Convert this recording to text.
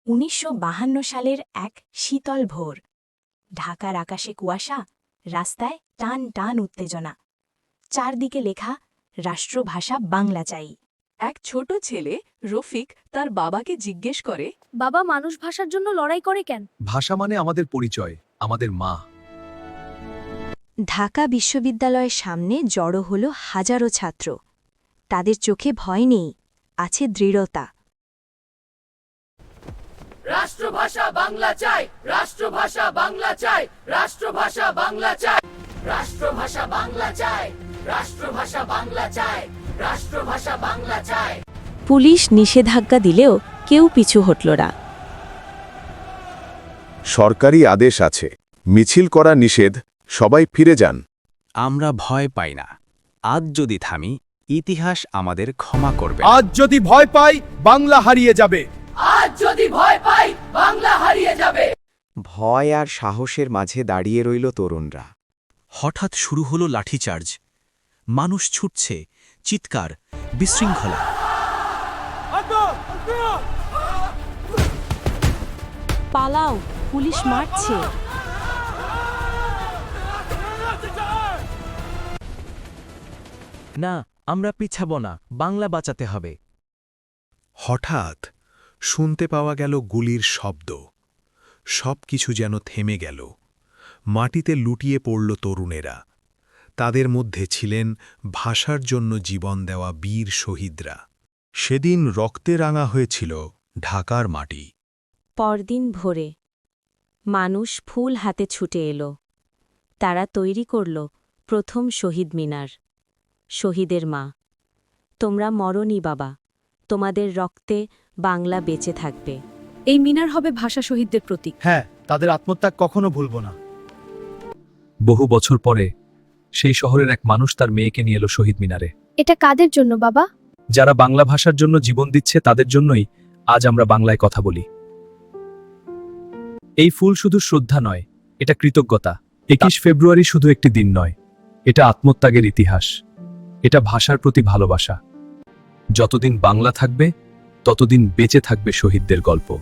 1952 সালের এক শীতল ভোর। ঢাকার আকাশে কুয়াশা, রাস্তায় টান টান উত্তেজনা। চারদিকে লেখা রাষ্ট্রভাষা বাংলা চাই। এক ছোট ছেলে রফিক তার বাবাকে জিজ্ঞেস করে, বাবা, মানুষ ভাষার জন্য লড়াই করে কেন? ভাষা মানে আমাদের পরিচয়, আমাদের মা। ঢাকা বিশ্ববিদ্যালয়ের সামনে জড়ো হল হাজারো ছাত্র। তাদের চোখে ভয় নেই, আছে দৃঢ়তা। রাষ্ট্রভাষা বাংলা চাই, রাষ্ট্রভাষা বাংলা চাই, রাষ্ট্রভাষা বাংলা চাই, রাষ্ট্রভাষা বাংলা চাই, রাষ্ট্রভাষা বাংলা চাই, রাষ্ট্রভাষা বাংলা চাই। পুলিশ নিষেধাজ্ঞা দিলেও কেউ পিছু হটল না। সরকারি আদেশ আছে, মিছিল করা নিষেধ, সবাই ফিরে যান। আমরা ভয় পাই না। আজ যদি থামি, ইতিহাস আমাদের ক্ষমা করবে। আজ যদি ভয় পাই, বাংলা হারিয়ে যাবে। আজ যদি ভয় পাই, বাংলা হারিয়ে যাবে। ভয় আর সাহসের মাঝে দাঁড়িয়ে রইল তরুণরা। হঠাৎ শুরু হলো লাঠিচার্জ। মানুষ ছুটছে, চিৎকার, বিশৃঙ্খলা। পালাও, পুলিশ মারছে। না, আমরা পিছাব না, বাংলা বাঁচাতে হবে। হঠাৎ শুনতে পাওয়া গেল গুলির শব্দ। সবকিছু যেন থেমে গেল। মাটিতে লুটিয়ে পড়ল তরুণেরা। তাদের মধ্যে ছিলেন ভাষার জন্য জীবন দেওয়া বীর শহীদরা। সেদিন রক্তে রাঙা হয়েছিল ঢাকার মাটি। পরদিন ভোরে মানুষ ফুল হাতে ছুটে এলো। তারা তৈরি করল প্রথম শহীদ মিনার। শহীদের মা, তোমরা মরণই বাবা, তোমাদের রক্তে বাংলা বেঁচে থাকবে। এই মিনার হবে ভাষা শহীদদের প্রতীক। হ্যাঁ, তাদের আত্মত্যাগ কখনো ভুলব না। বহু বছর পরে সেই শহরের এক মানুষ তার মেয়েকে নিয়ে এলো শহীদ মিনারে। এটা কাদের জন্য বাবা? যারা বাংলা ভাষার জন্য জীবন দিচ্ছে তাদের জন্যই আজ আমরা বাংলায় কথা বলি। এই ফুল শুধু শ্রদ্ধা নয়, এটা কৃতজ্ঞতা। 21 ফেব্রুয়ারি শুধু একটি দিন নয়, এটা আত্মত্যাগের ইতিহাস। এটা ভাষার প্রতি ভালোবাসা। যতদিন বাংলা থাকবে, ততদিন বেঁচে থাকবে শহীদদের গল্প।